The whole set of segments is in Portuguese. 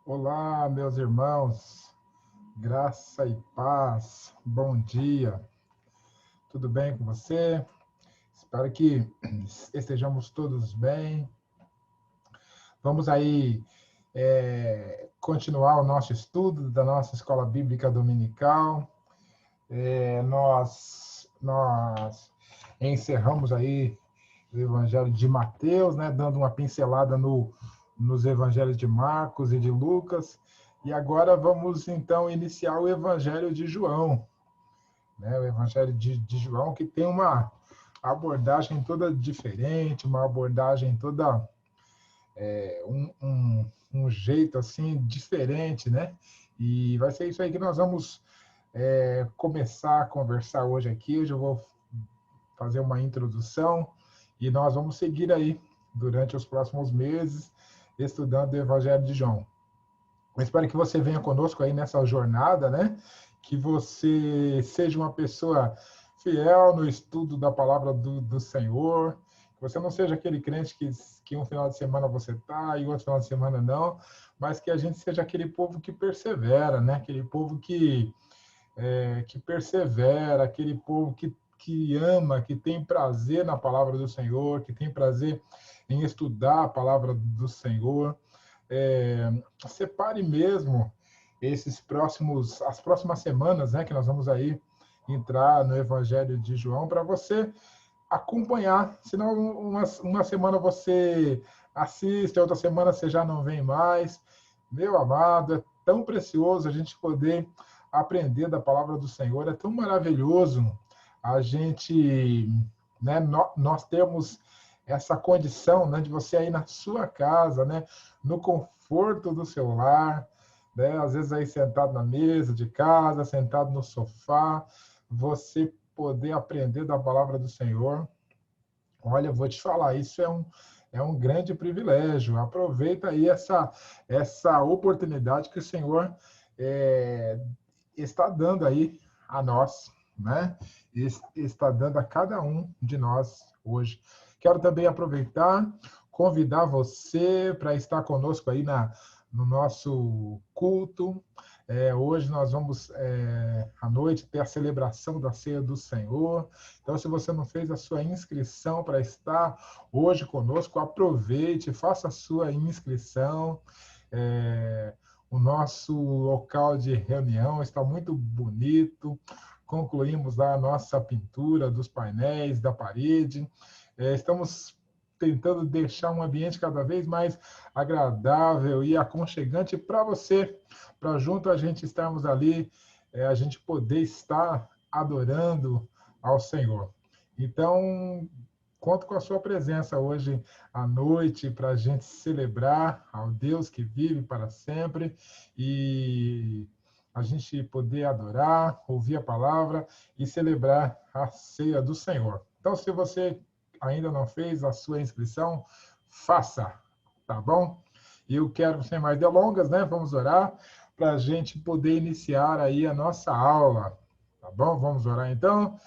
Olá, meus irmãos, graça e paz, bom dia, tudo bem com você? Espero que estejamos todos bem. Vamos aí continuar o nosso estudo da nossa escola bíblica dominical. Nós encerramos aí o Evangelho de Mateus, né, dando uma pincelada nos Evangelhos de Marcos e de Lucas. E agora vamos, então, iniciar o Evangelho de João, né? O Evangelho de João, que tem uma abordagem toda diferente, uma abordagem toda, um jeito, assim, diferente, né? E vai ser isso aí que nós vamos começar a conversar hoje aqui. Hoje eu vou fazer uma introdução e nós vamos seguir aí durante os próximos meses estudando o Evangelho de João. Eu espero que você venha conosco aí nessa jornada, né? Que você seja uma pessoa fiel no estudo da palavra do Senhor, que você não seja aquele crente que um final de semana você está e outro final de semana não, mas que a gente seja aquele povo que persevera, né? Aquele povo que persevera, aquele povo que ama, que tem prazer na palavra do Senhor, que tem prazer em estudar a palavra do Senhor. Separe mesmo as próximas semanas, né, que nós vamos aí entrar no Evangelho de João, para você acompanhar, senão uma semana você assiste, a outra semana você já não vem mais. Meu amado, é tão precioso a gente poder aprender da palavra do Senhor, é tão maravilhoso a gente, né, nós temos essa condição, né, de você aí na sua casa, né, no conforto do seu lar, né, às vezes aí sentado na mesa de casa, sentado no sofá, você poder aprender da palavra do Senhor. Olha, eu vou te falar, isso é um grande privilégio. Aproveita aí essa oportunidade que o Senhor é, está dando aí a nós, né? Está dando a cada um de nós hoje. Quero também aproveitar, convidar você para estar conosco aí no nosso culto. Hoje nós vamos, à noite, ter a celebração da Ceia do Senhor. Então, se você não fez a sua inscrição para estar hoje conosco, aproveite, faça a sua inscrição. O nosso local de reunião está muito bonito. Concluímos lá a nossa pintura dos painéis, da parede. Estamos tentando deixar um ambiente cada vez mais agradável e aconchegante para você, para junto a gente estarmos ali, a gente poder estar adorando ao Senhor. Então, conto com a sua presença hoje à noite para a gente celebrar ao Deus que vive para sempre e a gente poder adorar, ouvir a palavra e celebrar a ceia do Senhor. Então, se você ainda não fez a sua inscrição, faça, tá bom? E eu quero, sem mais delongas, né? Vamos orar para a gente poder iniciar aí a nossa aula, tá bom? Vamos orar então?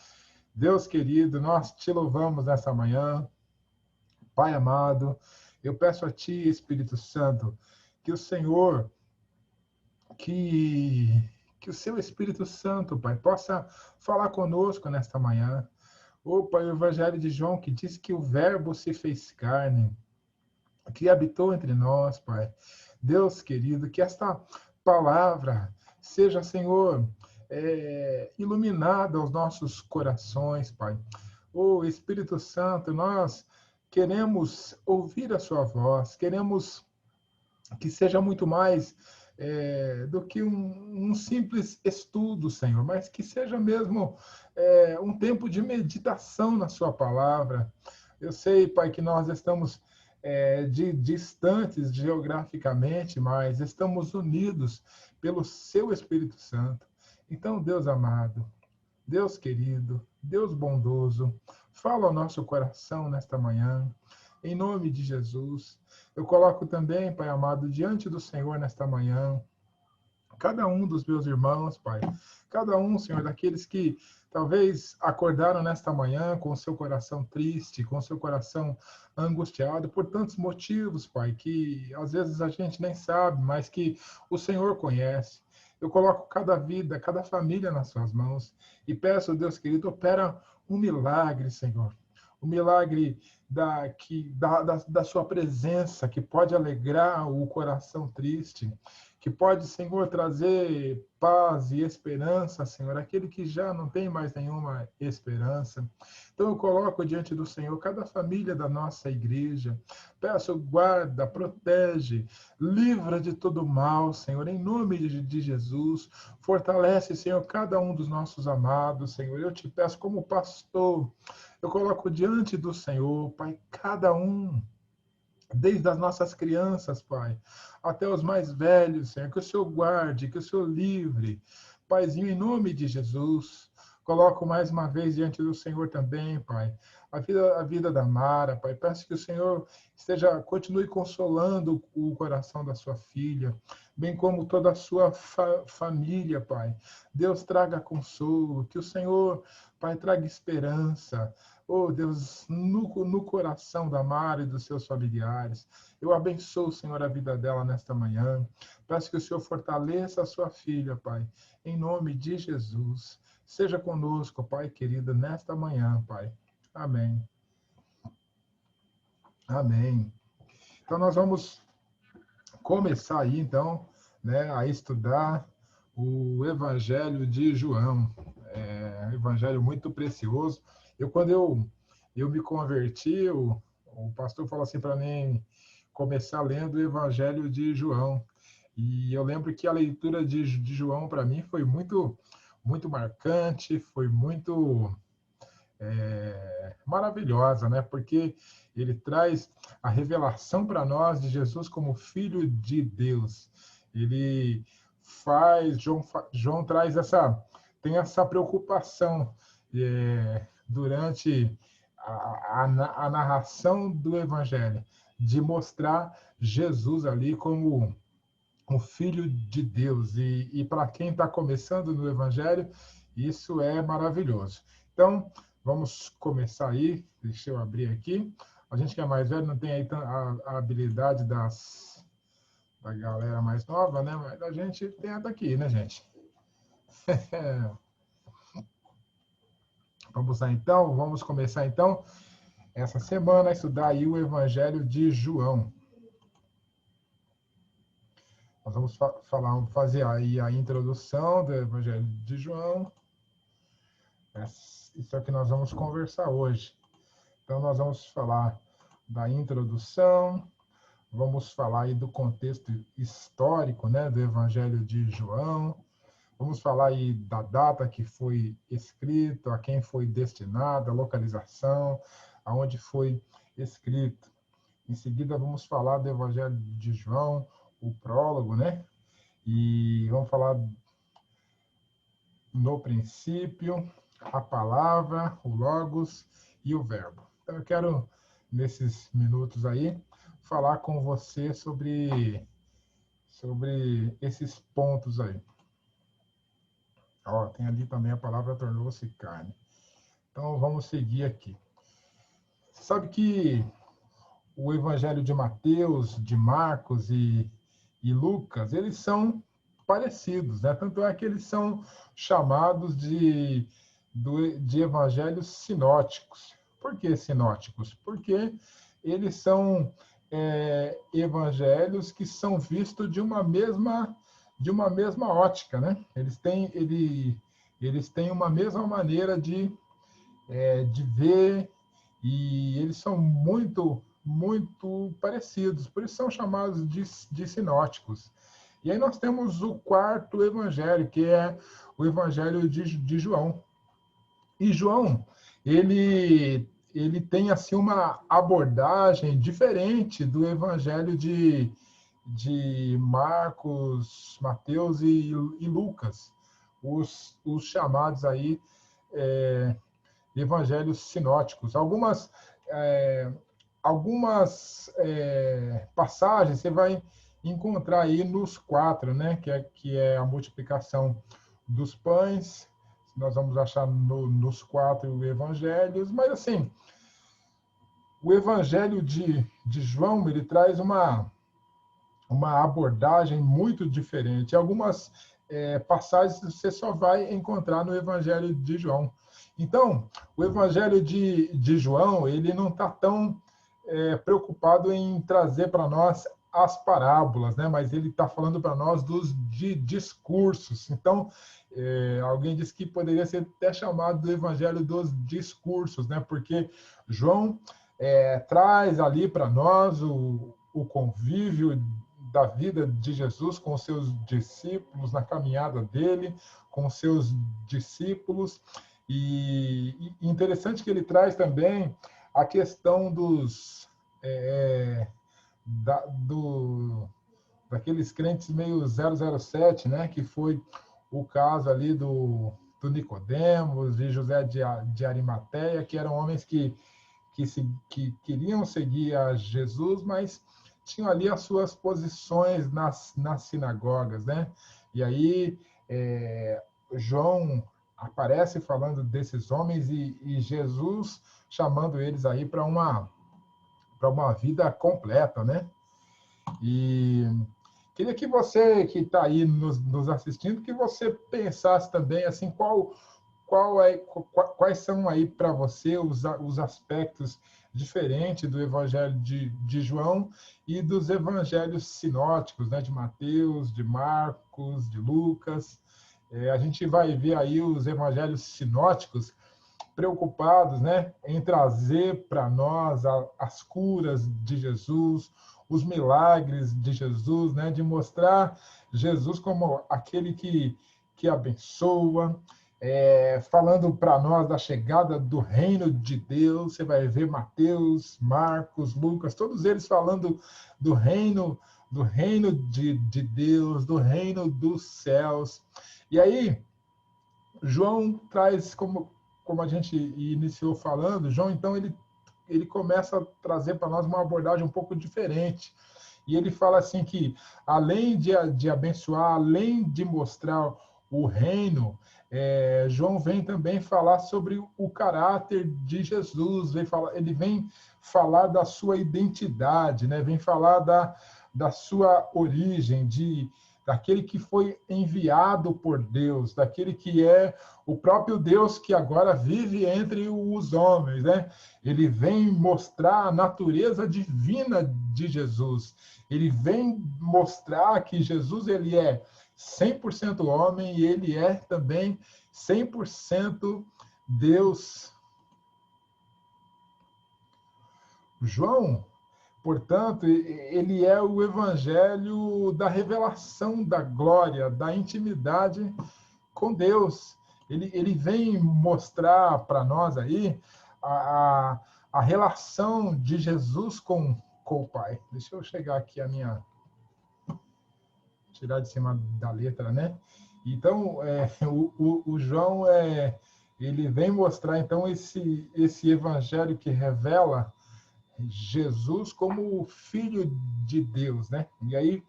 Deus querido, nós te louvamos nessa manhã, Pai amado, eu peço a Ti, Espírito Santo, que o Senhor, que o Seu Espírito Santo, Pai, possa falar conosco nesta manhã. Ô, Pai, o Evangelho de João que diz que o Verbo se fez carne, que habitou entre nós, Pai. Deus querido, que esta palavra seja, Senhor, iluminada aos nossos corações, Pai. Ô Espírito Santo, nós queremos ouvir a sua voz, queremos que seja muito mais do que um simples estudo, Senhor, mas que seja mesmo um tempo de meditação na sua palavra. Eu sei, Pai, que nós estamos distantes geograficamente, mas estamos unidos pelo seu Espírito Santo. Então, Deus amado, Deus querido, Deus bondoso, fala ao nosso coração nesta manhã, em nome de Jesus. Eu coloco também, Pai amado, diante do Senhor nesta manhã, cada um dos meus irmãos, Pai. Cada um, Senhor, daqueles que talvez acordaram nesta manhã com o seu coração triste, com o seu coração angustiado por tantos motivos, Pai, que às vezes a gente nem sabe, mas que o Senhor conhece. Eu coloco cada vida, cada família nas suas mãos e peço, Deus querido, opera um milagre, Senhor. O milagre da sua presença, que pode alegrar o coração triste, que pode, Senhor, trazer paz e esperança, Senhor, aquele que já não tem mais nenhuma esperança. Então eu coloco diante do Senhor cada família da nossa igreja. Peço, guarda, protege, livra de todo mal, Senhor, em nome de Jesus. Fortalece, Senhor, cada um dos nossos amados, Senhor. Eu te peço como pastor, eu coloco diante do Senhor, Pai, cada um, desde as nossas crianças, Pai, até os mais velhos, Senhor, que o Senhor guarde, que o Senhor livre. Paizinho, em nome de Jesus, coloco mais uma vez diante do Senhor também, Pai, a vida da Mara, Pai. Peço que o Senhor continue consolando o coração da sua filha, bem como toda a sua família, Pai. Deus traga consolo, que o Senhor, Pai, traga esperança, oh, Deus, no coração da Mara e dos seus familiares. Eu abençoo, Senhor, a vida dela nesta manhã. Peço que o Senhor fortaleça a sua filha, Pai, em nome de Jesus. Seja conosco, Pai querido, nesta manhã, Pai. Amém. Amém. Então, nós vamos começar aí, então, né, a estudar o Evangelho de João. É um evangelho muito precioso. Quando eu me converti, o pastor falou assim para mim começar lendo o Evangelho de João. E eu lembro que a leitura de João, para mim, foi muito marcante, foi muito maravilhosa, né? Porque ele traz a revelação para nós de Jesus como Filho de Deus. Ele João traz tem essa preocupação durante a narração do Evangelho, de mostrar Jesus ali como o Filho de Deus. E para quem está começando no Evangelho, isso é maravilhoso. Então, vamos começar aí. Deixa eu abrir aqui. A gente que é mais velho não tem aí a habilidade da galera mais nova, né? Mas a gente tem a daqui, né, gente? Vamos começar então essa semana a estudar aí o Evangelho de João. Nós vamos fazer aí a introdução do Evangelho de João. Isso é o que nós vamos conversar hoje. Então, nós vamos falar da introdução, vamos falar aí do contexto histórico, né, do Evangelho de João, vamos falar aí da data que foi escrito, a quem foi destinado, a localização, aonde foi escrito. Em seguida, vamos falar do Evangelho de João, o prólogo, né? E vamos falar no princípio, a palavra, o logos e o verbo. Então, eu quero, nesses minutos aí, falar com você sobre esses pontos aí. Ó, tem ali também a palavra tornou-se carne. Então, vamos seguir aqui. Você sabe que o Evangelho de Mateus, de Marcos e Lucas, eles são parecidos, né? Tanto é que eles são chamados de evangelhos sinóticos. Por que sinóticos? Porque eles são evangelhos que são vistos de uma mesma ótica, né? Eles têm uma mesma maneira de ver, e eles são muito parecidos, por isso são chamados de sinóticos. E aí nós temos o quarto evangelho, que é o Evangelho de João. E João, ele tem assim uma abordagem diferente do Evangelho de Marcos, Mateus e Lucas, os chamados aí evangelhos sinóticos. Algumas passagens você vai encontrar aí nos 4, né? Que é a multiplicação dos pães. Nós vamos achar nos 4 evangelhos, mas assim, o evangelho de João, ele traz uma abordagem muito diferente. Algumas passagens você só vai encontrar no Evangelho de João. Então, o Evangelho de João, ele não está tão preocupado em trazer para nós as parábolas, né? Mas ele está falando para nós de discursos. Então, alguém disse que poderia ser até chamado do Evangelho dos discursos, né? Porque João traz ali para nós o convívio da vida de Jesus com os seus discípulos, na caminhada dele com os seus discípulos. E interessante que ele traz também a questão daqueles crentes meio 007, né? Que foi o caso ali do Nicodemos e José de Arimateia, que eram homens que queriam seguir a Jesus, mas tinham ali as suas posições nas sinagogas, né? E aí João aparece falando desses homens e Jesus chamando eles aí para uma vida completa, né? E queria que você que está aí nos assistindo, que você pensasse também assim quais são aí para você os aspectos diferentes do Evangelho de João e dos evangelhos sinóticos, né, de Mateus, de Marcos, de Lucas. A gente vai ver aí os evangelhos sinóticos preocupados, né, em trazer para nós as curas de Jesus, os milagres de Jesus, né, de mostrar Jesus como aquele que abençoa, falando para nós da chegada do reino de Deus. Você vai ver Mateus, Marcos, Lucas, todos eles falando do reino de Deus, do reino dos céus. E aí, João traz, como a gente iniciou falando, João, então, ele começa a trazer para nós uma abordagem um pouco diferente. E ele fala assim que, além de abençoar, além de mostrar o reino, João vem também falar sobre o caráter de Jesus, ele vem falar da sua identidade, né? Vem falar da sua origem, daquele que foi enviado por Deus, daquele que é o próprio Deus que agora vive entre os homens, né? Ele vem mostrar a natureza divina de Jesus. Ele vem mostrar que Jesus ele é 100% homem e ele é também 100% Deus. João, portanto, ele é o evangelho da revelação da glória, da intimidade com Deus. Ele vem mostrar para nós aí a relação de Jesus com o Pai. Deixa eu chegar aqui tirar de cima da letra, né? Então, o João ele vem mostrar então esse evangelho que revela Jesus como o Filho de Deus, né? E aí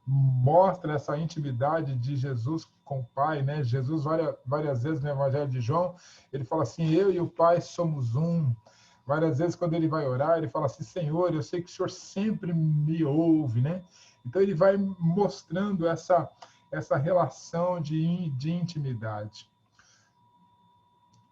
mostra essa intimidade de Jesus com o Pai, né? Jesus várias vezes no Evangelho de João, ele fala assim: eu e o Pai somos um. Várias vezes quando ele vai orar, ele fala assim: Senhor, eu sei que o Senhor sempre me ouve, né? Então ele vai mostrando essa relação de intimidade.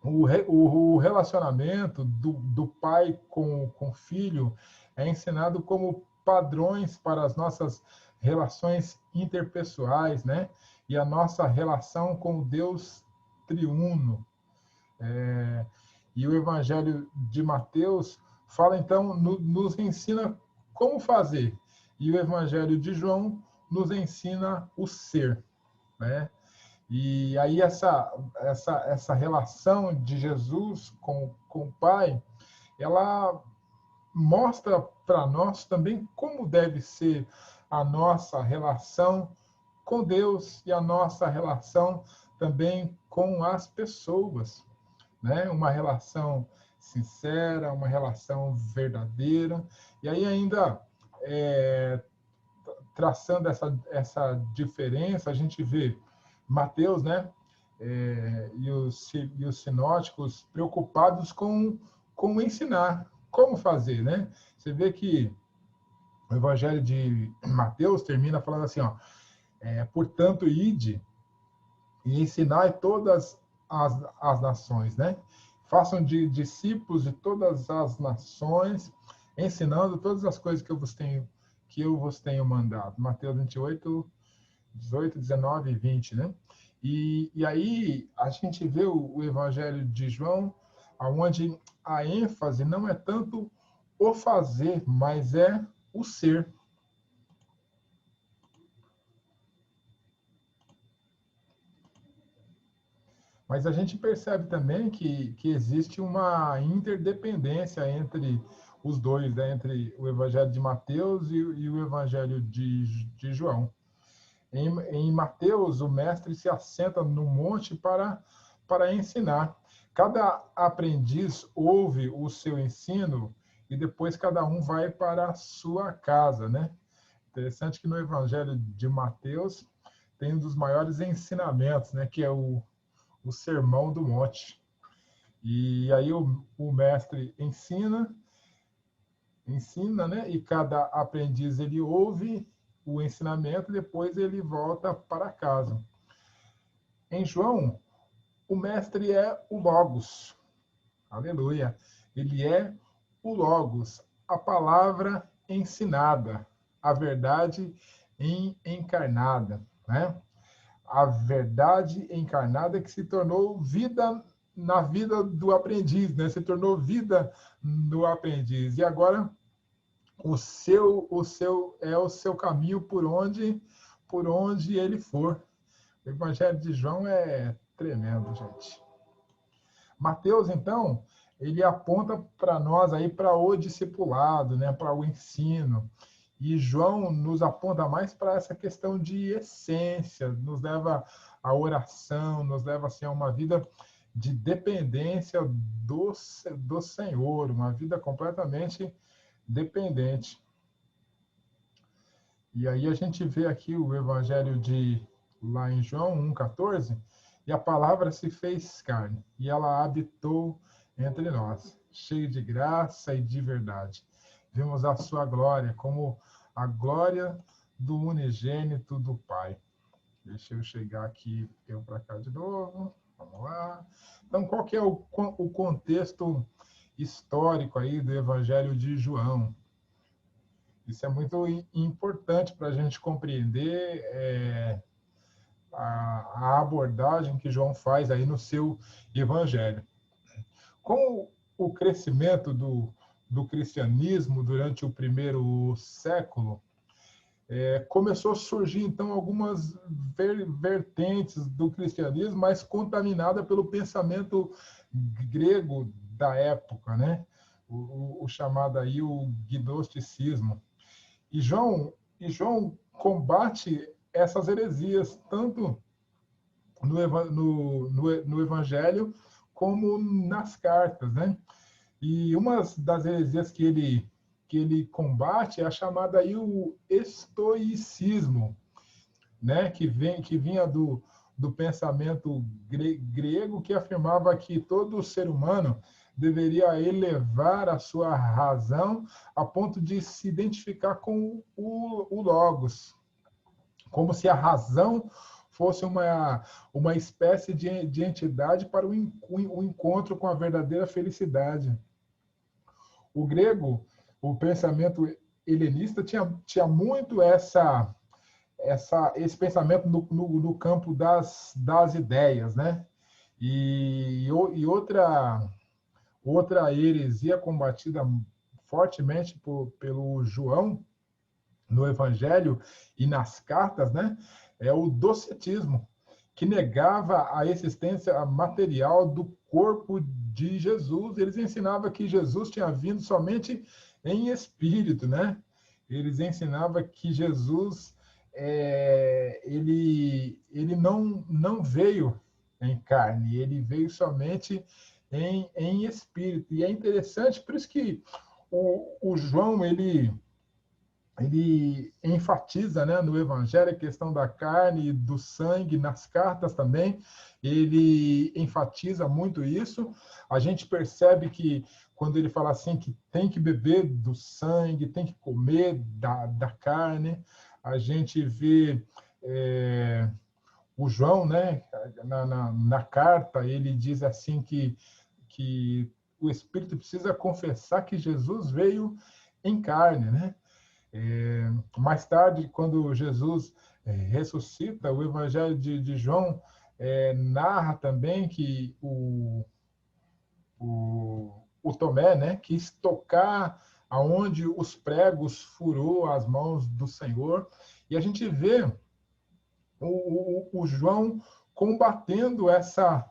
O relacionamento do pai com o filho é ensinado como padrões para as nossas relações interpessoais, né? E a nossa relação com o Deus triuno. E o Evangelho de Mateus fala, então, nos ensina como fazer. E o Evangelho de João nos ensina o ser, né? E aí essa relação de Jesus com o Pai, ela mostra para nós também como deve ser a nossa relação com Deus e a nossa relação também com as pessoas, né? Uma relação sincera, uma relação verdadeira. E aí ainda traçando essa diferença, a gente vê Mateus, né? E os sinóticos preocupados com ensinar, como fazer, né? Você vê que o Evangelho de Mateus termina falando assim, ó, portanto, ide e ensinai todas as nações, né? Façam de discípulos de todas as nações, ensinando todas as coisas que eu vos tenho mandado. Mateus 28, 18, 19 e 20, né? E aí a gente vê o Evangelho de João, onde a ênfase não é tanto o fazer, mas é o ser. Mas a gente percebe também que existe uma interdependência entre os dois, né? Entre o Evangelho de Mateus e o Evangelho de João. Em Mateus, o mestre se assenta no monte para ensinar. Cada aprendiz ouve o seu ensino e depois cada um vai para a sua casa, né? Interessante que no Evangelho de Mateus tem um dos maiores ensinamentos, né? Que é o Sermão do Monte. E aí o mestre ensina, né? E cada aprendiz ele ouve o ensinamento e depois ele volta para casa. Em João, o mestre é o Logos. Aleluia. Ele é o Logos, a palavra ensinada, a verdade encarnada, né? A verdade encarnada que se tornou vida na vida do aprendiz, né? Se tornou vida no aprendiz. E agora o seu é o seu caminho por onde ele for. O Evangelho de João é tremendo, gente. Mateus, então, ele aponta para nós aí para o discipulado, né, para o ensino. E João nos aponta mais para essa questão de essência, nos leva à oração, nos leva assim, a uma vida de dependência do Senhor, uma vida completamente dependente. E aí a gente vê aqui o Evangelho lá em João 1,14, e a palavra se fez carne, e ela habitou entre nós, cheio de graça e de verdade. Vimos a sua glória, como a glória do unigênito do Pai. Deixa eu chegar aqui, eu para cá de novo. Vamos lá. Então, qual que é o contexto histórico aí do Evangelho de João? Isso é muito importante para a gente compreender a abordagem que João faz aí no seu evangelho. Com o crescimento do cristianismo durante o primeiro século, começou a surgir, então, algumas vertentes do cristianismo mais contaminada pelo pensamento grego da época, né? O chamado aí o gnosticismo. E João combate essas heresias, tanto no Evangelho como nas cartas, né? E uma das heresias que ele combate é a chamada aí o estoicismo, né? Que vinha do pensamento grego, que afirmava que todo ser humano deveria elevar a sua razão a ponto de se identificar com o Logos, como se a razão fosse uma espécie de entidade para o encontro com a verdadeira felicidade. O grego, o pensamento helenista tinha muito esse pensamento no campo das ideias, né? E outra heresia combatida fortemente pelo João no Evangelho e nas cartas, né, é o docetismo, que negava a existência material do corpo de Jesus. Eles ensinavam que Jesus tinha vindo somente em espírito, né? Eles ensinavam que Jesus ele não veio em carne, ele veio somente em espírito. E é interessante, por isso que o João, ele enfatiza, né, no Evangelho a questão da carne e do sangue, nas cartas também, ele enfatiza muito isso. A gente percebe que quando ele fala assim que tem que beber do sangue, tem que comer da carne, a gente vê o João, né, na carta, ele diz assim que o Espírito precisa confessar que Jesus veio em carne, né? Mais tarde, quando Jesus ressuscita, o Evangelho de João narra também que o Tomé, né, quis tocar aonde os pregos furou as mãos do Senhor. E a gente vê o João combatendo essa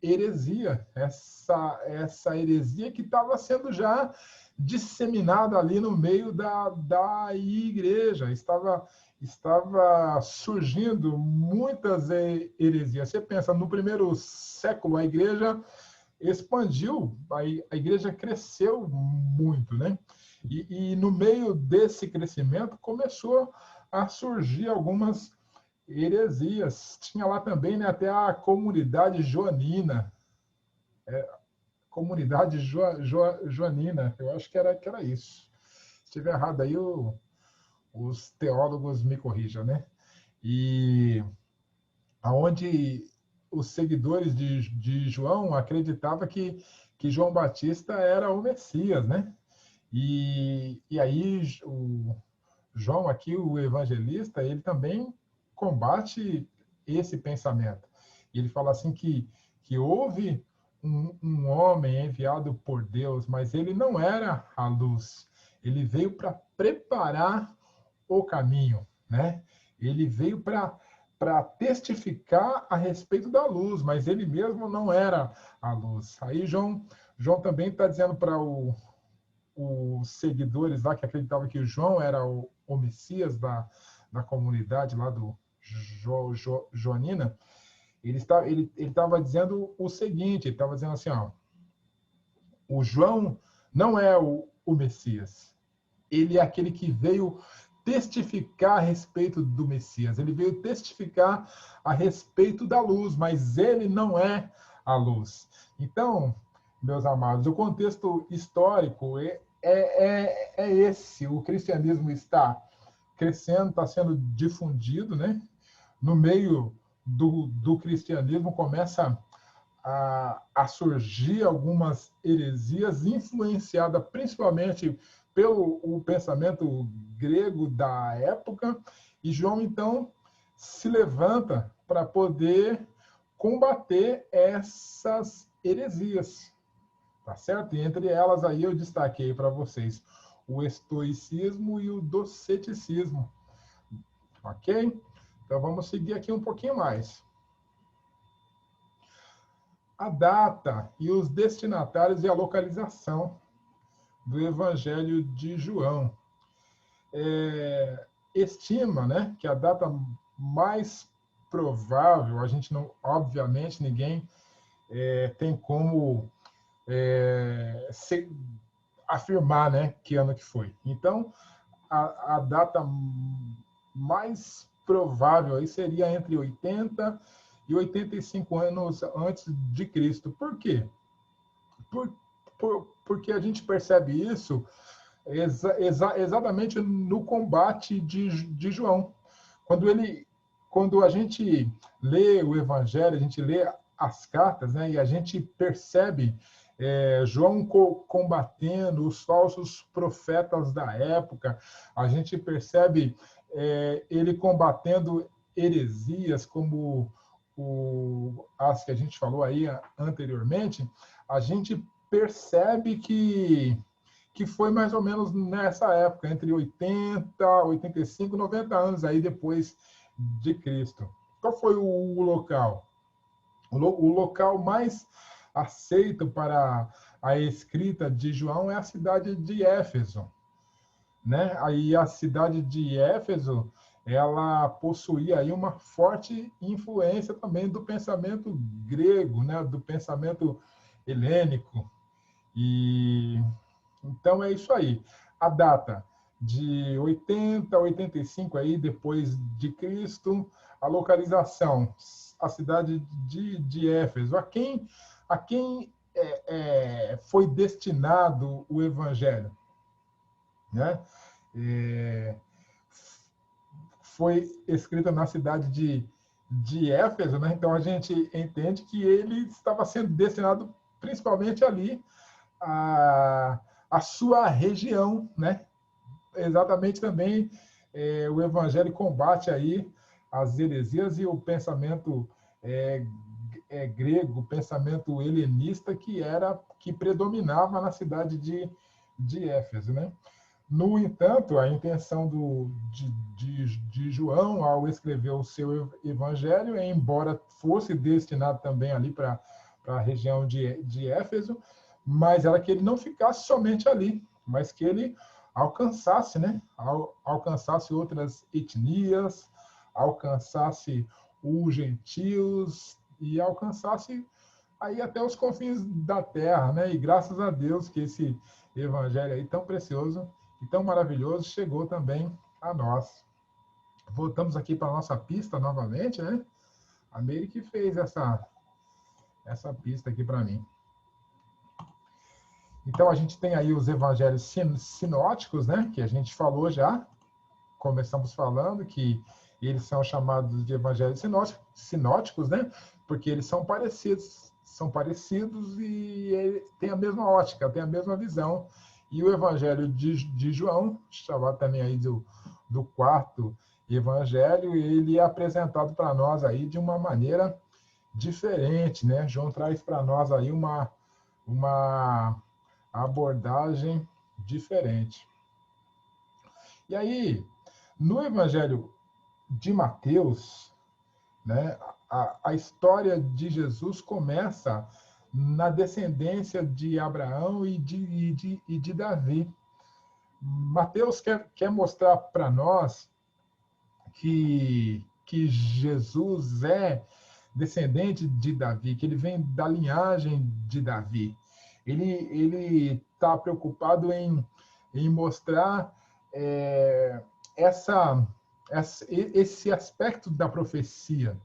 heresia, essa heresia que estava sendo já disseminada ali no meio da igreja, estava surgindo muitas heresias. Você pensa, no primeiro século a igreja expandiu, a igreja cresceu muito, né? E no meio desse crescimento começou a surgir algumas heresias. Tinha lá também, né, até a comunidade joanina, joanina, eu acho que era isso. Se estiver errado aí, os teólogos me corrijam, né? E aonde os seguidores de João acreditavam que João Batista era o Messias, né? E aí o João aqui, o evangelista, ele também combate esse pensamento. Ele fala assim que houve um homem enviado por Deus, mas ele não era a luz. Ele veio para preparar o caminho, né? Ele veio para testificar a respeito da luz, mas ele mesmo não era a luz. Aí João também está dizendo para os seguidores lá que acreditavam que o João era o Messias da comunidade lá do Joanina, ele estava dizendo o seguinte, ele estava dizendo assim, ó, o João não é o Messias, ele é aquele que veio testificar a respeito do Messias, ele veio testificar a respeito da luz, mas ele não é a luz. Então, meus amados, o contexto histórico é esse. O cristianismo está crescendo, está sendo difundido, né? No meio do cristianismo começa a surgir algumas heresias, influenciada principalmente pelo o pensamento grego da época, e João, então, se levanta para poder combater essas heresias, tá certo? E entre elas aí eu destaquei para vocês o estoicismo e o doceticismo, ok? Então vamos seguir aqui um pouquinho mais. A data e os destinatários e a localização do Evangelho de João. Estima, né, que a data mais provável, a gente não, obviamente, ninguém tem como afirmar, né, que ano que foi. Então, a data mais provável aí seria entre 80 e 85 anos antes de Cristo. Por quê? Porque a gente percebe isso exatamente no combate de João. Quando a gente lê o Evangelho, a gente lê as cartas, né, e a gente percebe João combatendo os falsos profetas da época, a gente percebe ele combatendo heresias como as que a gente falou aí anteriormente, a gente percebe que foi mais ou menos nessa época, entre 80, 85, 90 anos aí depois de Cristo. Qual foi o local? O local mais aceito para a escrita de João é a cidade de Éfeso, né? Aí a cidade de Éfeso, ela possuía aí uma forte influência também do pensamento grego, né? Do pensamento helênico. E então é isso aí. A data de 80 a 85 aí depois de Cristo. A localização, a cidade de Éfeso. A quem foi destinado o evangelho, né? É, foi escrita na cidade de Éfeso, né? Então a gente entende que ele estava sendo destinado principalmente ali a sua região, né? Exatamente também o evangelho combate aí as heresias e o pensamento é, grego, o pensamento helenista que predominava na cidade de Éfeso, né? No entanto, a intenção de João, ao escrever o seu evangelho, embora fosse destinado também ali para a região de Éfeso, mas era que ele não ficasse somente ali, mas que ele alcançasse, né? Alcançasse outras etnias, alcançasse os gentios e alcançasse aí até os confins da terra, né? E graças a Deus que esse evangelho aí tão precioso e tão maravilhoso chegou também a nós. Voltamos aqui para a nossa pista novamente, né? A Meire que fez essa pista aqui para mim. Então, a gente tem aí os evangelhos sinóticos, né? Que a gente falou já, começamos falando que eles são chamados de evangelhos sinóticos, né? Porque eles são parecidos e têm a mesma ótica, têm a mesma visão. E o evangelho de João, chamado também aí do quarto evangelho, ele é apresentado para nós aí de uma maneira diferente, né? João traz para nós aí uma abordagem diferente. E aí, no Evangelho de Mateus, né, a história de Jesus começa na descendência de Abraão e de Davi. Mateus quer mostrar para nós que Jesus é descendente de Davi, que ele vem da linhagem de Davi. Ele está preocupado em mostrar esse aspecto da profecia.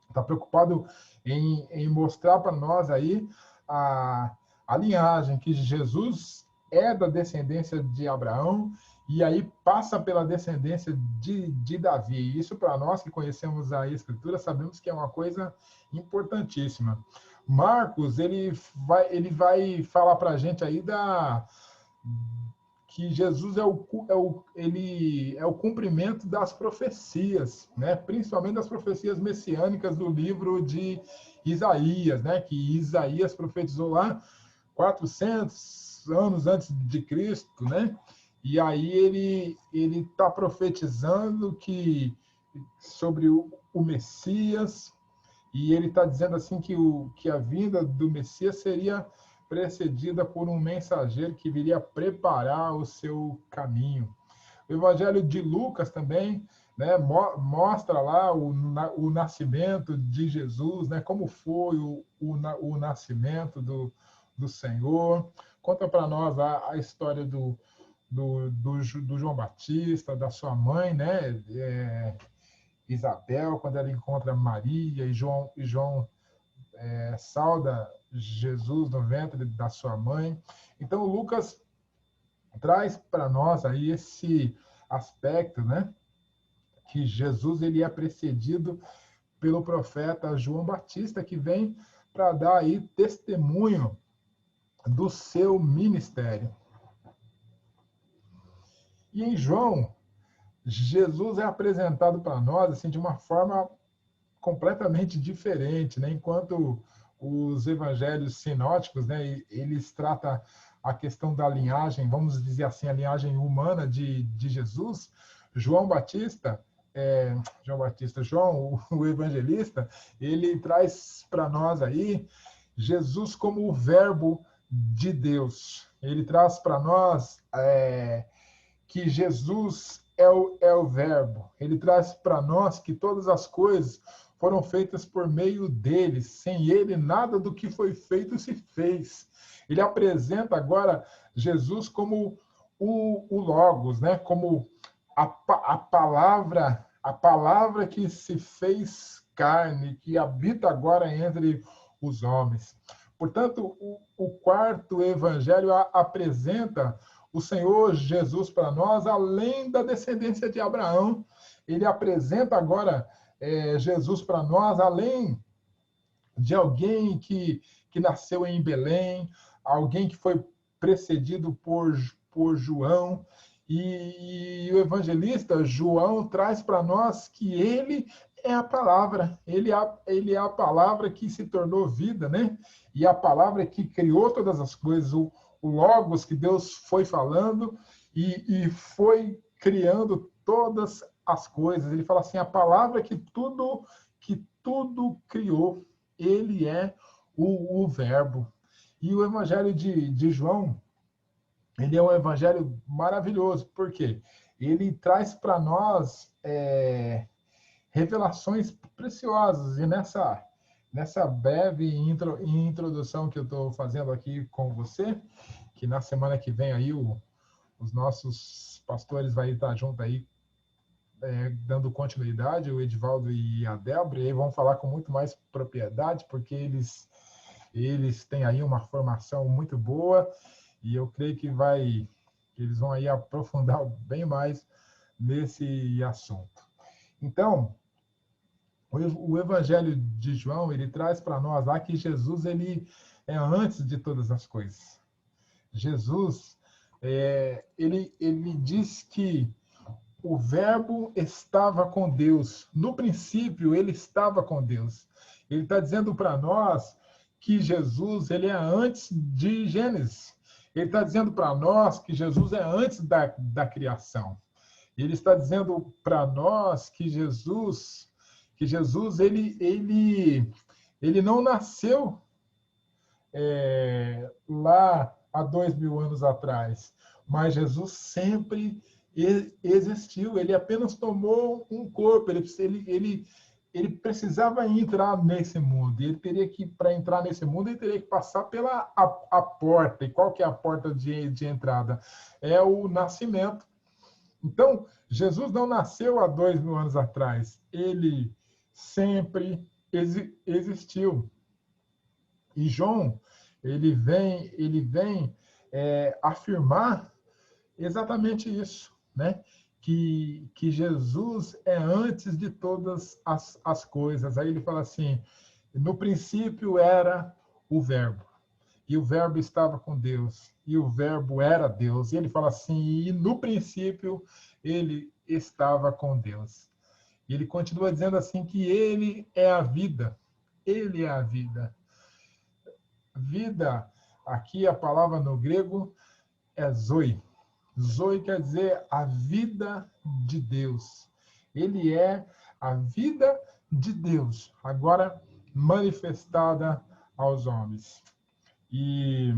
Está preocupado em mostrar para nós aí a linhagem, que Jesus é da descendência de Abraão e aí passa pela descendência de Davi. Isso, para nós que conhecemos a Escritura, sabemos que é uma coisa importantíssima. Marcos, ele vai falar para a gente aí que Jesus é o cumprimento das profecias, né? Principalmente das profecias messiânicas do livro de Isaías, né? Que Isaías profetizou lá 400 anos antes de Cristo, né? E aí ele está profetizando sobre o Messias, e ele está dizendo assim que a vinda do Messias seria precedida por um mensageiro que viria preparar o seu caminho. O Evangelho de Lucas também, né, mostra lá o nascimento de Jesus, né, como foi o nascimento do Senhor. Conta para nós a história do João Batista, da sua mãe, né, Isabel, quando ela encontra Maria, e João sauda Jesus no ventre da sua mãe. Então, Lucas traz para nós aí esse aspecto, né, que Jesus ele é precedido pelo profeta João Batista, que vem para dar aí testemunho do seu ministério. E em João, Jesus é apresentado para nós assim de uma forma completamente diferente, né? Enquanto os evangelhos sinóticos, né, eles tratam a questão da linhagem, vamos dizer assim, a linhagem humana de Jesus, João, o evangelista, ele traz para nós aí Jesus como o verbo de Deus. Ele traz para nós que Jesus é o verbo. Ele traz para nós que todas as coisas foram feitas por meio dele. Sem ele, nada do que foi feito se fez. Ele apresenta agora Jesus como o Logos, né? Como a palavra que se fez carne, que habita agora entre os homens. Portanto, o quarto evangelho apresenta o Senhor Jesus para nós, além da descendência de Abraão. Ele apresenta agora Jesus para nós, além de alguém que nasceu em Belém, alguém que foi precedido por João. E o evangelista João traz para nós que ele é a palavra, ele é a palavra que se tornou vida, né? E a palavra que criou todas as coisas, o Logos que Deus foi falando e foi criando todas as coisas. Ele fala assim, a palavra que tudo criou, ele é o verbo. E o evangelho de João, ele é um evangelho maravilhoso, porque ele traz para nós revelações preciosas. E nessa breve introdução que eu estou fazendo aqui com você, que na semana que vem aí os nossos pastores vão estar junto aí, dando continuidade, o Edivaldo e a Débora, e vão falar com muito mais propriedade, porque eles têm aí uma formação muito boa, e eu creio que eles vão aí aprofundar bem mais nesse assunto. Então, o Evangelho de João, ele traz para nós lá que Jesus, ele é antes de todas as coisas. Jesus, ele diz que o verbo estava com Deus. No princípio, ele estava com Deus. Ele está dizendo para nós que Jesus, ele é antes de Gênesis. Ele está dizendo para nós que Jesus é antes da criação. Ele está dizendo para nós que Jesus ele não nasceu lá há 2000 anos atrás, mas Jesus sempre existiu. Ele apenas tomou um corpo. Ele precisava entrar nesse mundo. Ele teria que, para entrar nesse mundo, ele teria que passar pela a porta. E qual que é a porta de entrada? É o nascimento. Então, Jesus não nasceu há 2000 anos atrás. Ele sempre existiu. E João, ele vem afirmar exatamente isso, né? Que Jesus é antes de todas as coisas. Aí ele fala assim, no princípio era o verbo, e o verbo estava com Deus, e o verbo era Deus. E ele fala assim, e no princípio ele estava com Deus. E ele continua dizendo assim que ele é a vida, ele é a vida. Vida, aqui a palavra no grego é zoe. Zoe quer dizer a vida de Deus. Ele é a vida de Deus, agora manifestada aos homens. E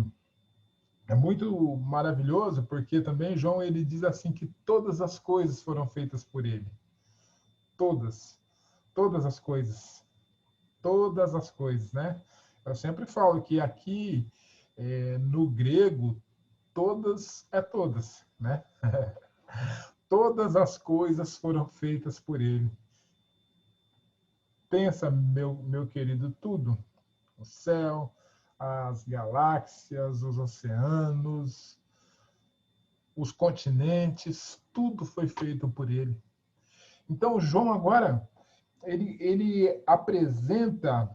é muito maravilhoso, porque também João ele diz assim que todas as coisas foram feitas por ele. Todas as coisas, né? Eu sempre falo que aqui, no grego, todas é todas, né? Todas as coisas foram feitas por ele. Pensa, meu querido, tudo. O céu, as galáxias, os oceanos, os continentes, tudo foi feito por ele. Então, João agora, ele apresenta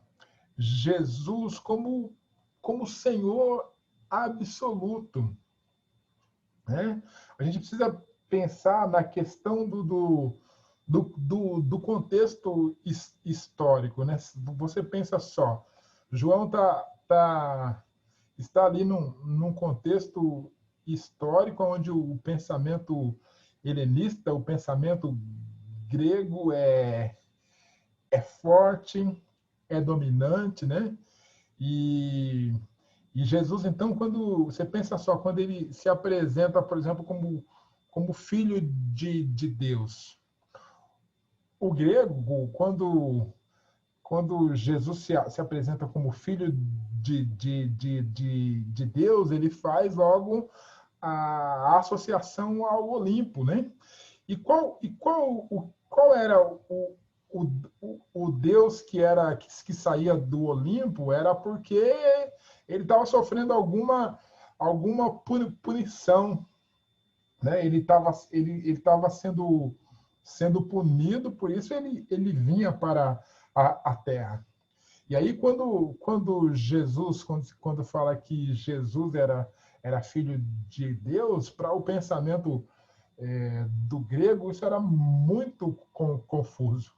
Jesus como Senhor absoluto, né? A gente precisa pensar na questão do contexto histórico, né? Você pensa só, João está ali num contexto histórico onde o pensamento helenista, o pensamento grego é forte, é dominante, né? E Jesus, então, quando você pensa só, quando ele se apresenta, por exemplo, como filho de Deus. O grego, quando Jesus se apresenta como filho de Deus, ele faz logo a associação ao Olimpo, né? Qual era o Deus que saía do Olimpo? Era porque ele estava sofrendo alguma punição, né? Ele estava sendo punido, por isso ele vinha para a Terra. E aí, quando Jesus, quando fala que Jesus era filho de Deus, para o pensamento do grego, isso era muito confuso.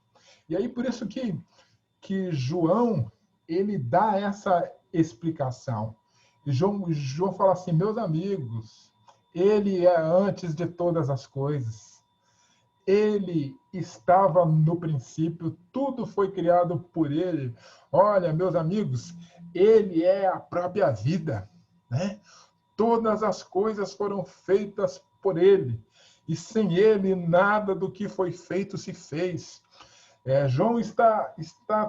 E aí, por isso que João, ele dá essa explicação. E João fala assim, meus amigos, ele é antes de todas as coisas. Ele estava no princípio, tudo foi criado por ele. Olha, meus amigos, ele é a própria vida, né? Todas as coisas foram feitas por ele, e sem ele nada do que foi feito se fez. João está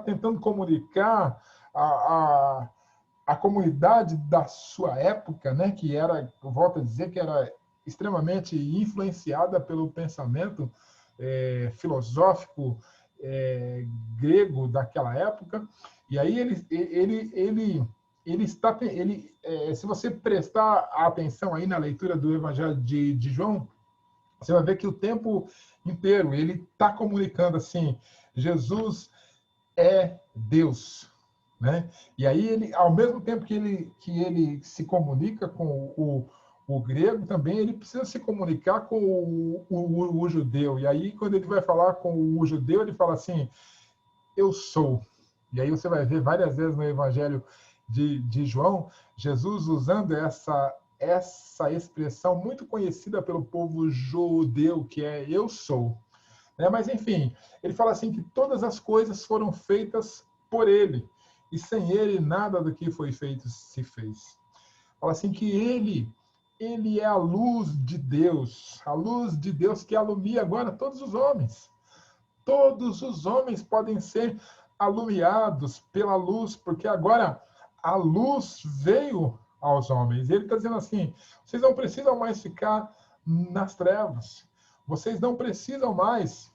tentando comunicar a comunidade da sua época, né, que era, eu volto a dizer, que era extremamente influenciada pelo pensamento filosófico grego daquela época. E aí se você prestar atenção aí na leitura do Evangelho de João, você vai ver que o tempo inteiro ele está comunicando assim: Jesus é Deus, né? E aí ele, ao mesmo tempo que ele se comunica com o grego, também ele precisa se comunicar com o judeu. E aí, quando ele vai falar com o judeu, ele fala assim: eu sou. E aí você vai ver várias vezes no Evangelho de João, Jesus usando essa expressão muito conhecida pelo povo judeu, que é eu sou. Mas, enfim, ele fala assim que todas as coisas foram feitas por ele, e sem ele nada do que foi feito se fez. Fala assim que ele é a luz de Deus que alumia agora todos os homens. Todos os homens podem ser alumiados pela luz, porque agora a luz veio aos homens. Ele está dizendo assim: vocês não precisam mais ficar nas trevas, vocês não precisam mais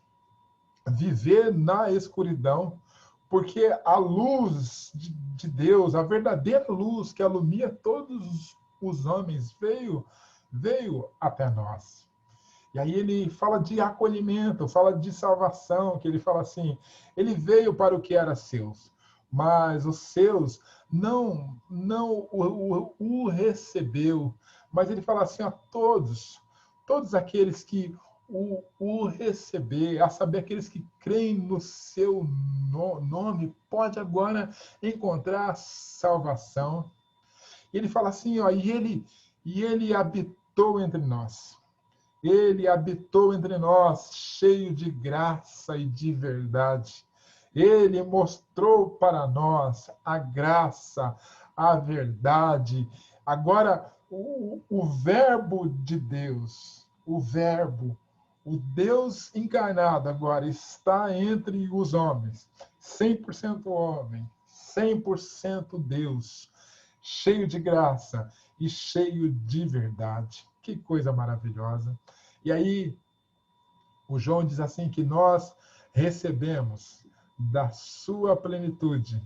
viver na escuridão, porque a luz de Deus, a verdadeira luz que alumia todos os homens, veio até nós. E aí ele fala de acolhimento, fala de salvação, que ele fala assim, ele veio para o que era seus, mas os seus não o recebeu. Mas ele fala assim a todos aqueles que o receber, a saber, aqueles que creem no seu nome, pode agora encontrar salvação. E ele fala assim, ó, e ele habitou entre nós. Ele habitou entre nós, cheio de graça e de verdade. Ele mostrou para nós a graça, a verdade. Agora, o Verbo de Deus, o Verbo, o Deus encarnado agora está entre os homens, 100% homem, 100% Deus, cheio de graça e cheio de verdade. Que coisa maravilhosa. E aí, o João diz assim que nós recebemos da sua plenitude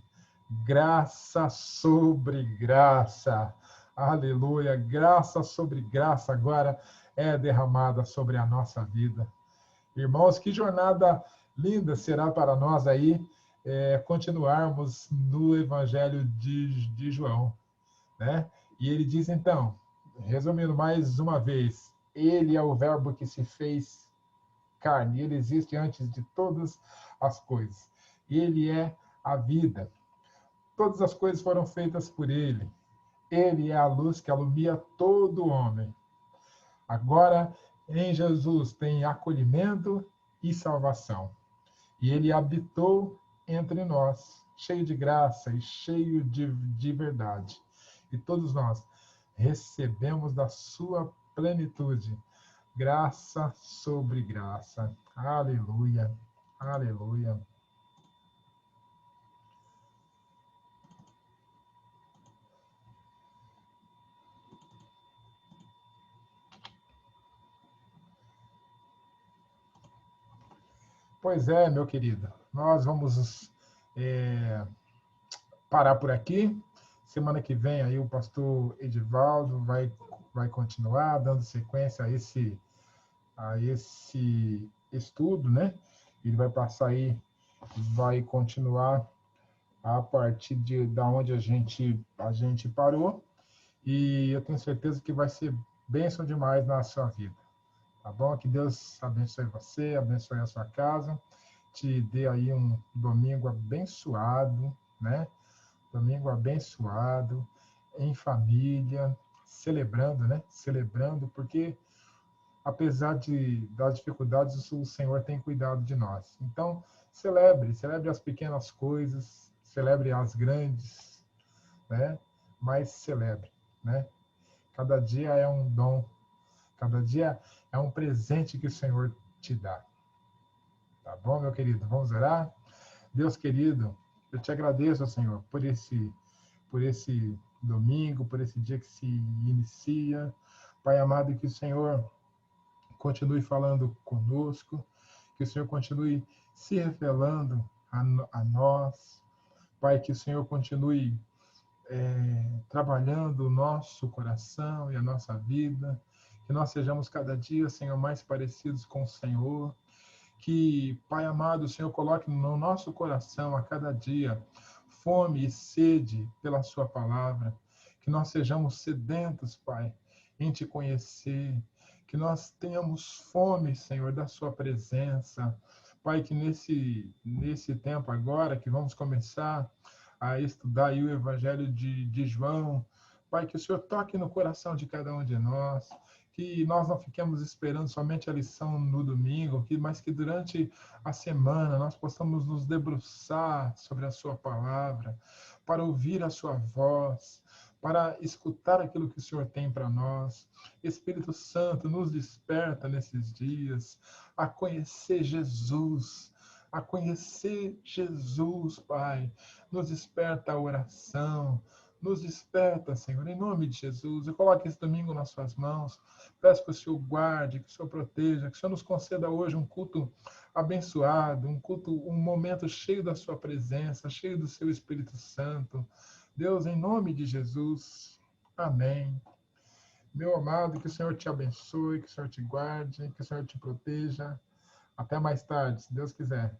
graça sobre graça. Aleluia. Graça sobre graça agora é derramada sobre a nossa vida. Irmãos, que jornada linda será para nós aí continuarmos no Evangelho de João, né? E ele diz então, resumindo mais uma vez, ele é o verbo que se fez carne, ele existe antes de todas as coisas. Ele é a vida. Todas as coisas foram feitas por ele. Ele é a luz que alumia todo homem. Agora, em Jesus tem acolhimento e salvação. E ele habitou entre nós, cheio de graça e cheio de verdade. E todos nós recebemos da sua plenitude graça sobre graça. Aleluia, aleluia. Pois é, meu querido. Nós vamos parar por aqui. Semana que vem aí o pastor Edivaldo vai continuar dando sequência a esse estudo, né? Ele vai passar aí, vai continuar a partir da onde a gente parou. E eu tenho certeza que vai ser bênção demais na sua vida. Tá bom? Que Deus abençoe você, abençoe a sua casa, te dê aí um domingo abençoado, né? Domingo abençoado, em família, celebrando, né? Celebrando, porque apesar das dificuldades, o Senhor tem cuidado de nós. Então, celebre as pequenas coisas, celebre as grandes, né? Mas celebre, né? Cada dia é um dom, cada dia é um presente que o Senhor te dá. Tá bom, meu querido? Vamos orar? Deus querido, eu te agradeço, Senhor, por esse domingo, por esse dia que se inicia. Pai amado, que o Senhor continue falando conosco, que o Senhor continue se revelando a nós. Pai, que o Senhor continue trabalhando o nosso coração e a nossa vida, que nós sejamos cada dia, Senhor, mais parecidos com o Senhor. Que, Pai amado, o Senhor coloque no nosso coração a cada dia fome e sede pela Sua palavra. Que nós sejamos sedentos, Pai, em Te conhecer. Que nós tenhamos fome, Senhor, da Sua presença. Pai, que nesse tempo agora que vamos começar a estudar aí o Evangelho de João, Pai, que o Senhor toque no coração de cada um de nós, que nós não fiquemos esperando somente a lição no domingo, mas que durante a semana nós possamos nos debruçar sobre a Sua palavra, para ouvir a Sua voz, para escutar aquilo que o Senhor tem para nós. Espírito Santo, nos desperta nesses dias a conhecer Jesus, a conhecer Jesus, Pai. Nos desperta a oração, nos desperta, Senhor, em nome de Jesus. Eu coloco esse domingo nas suas mãos. Peço que o Senhor guarde, que o Senhor proteja, que o Senhor nos conceda hoje um culto abençoado, um momento cheio da sua presença, cheio do seu Espírito Santo. Deus, em nome de Jesus. Amém. Meu amado, que o Senhor te abençoe, que o Senhor te guarde, que o Senhor te proteja. Até mais tarde, se Deus quiser.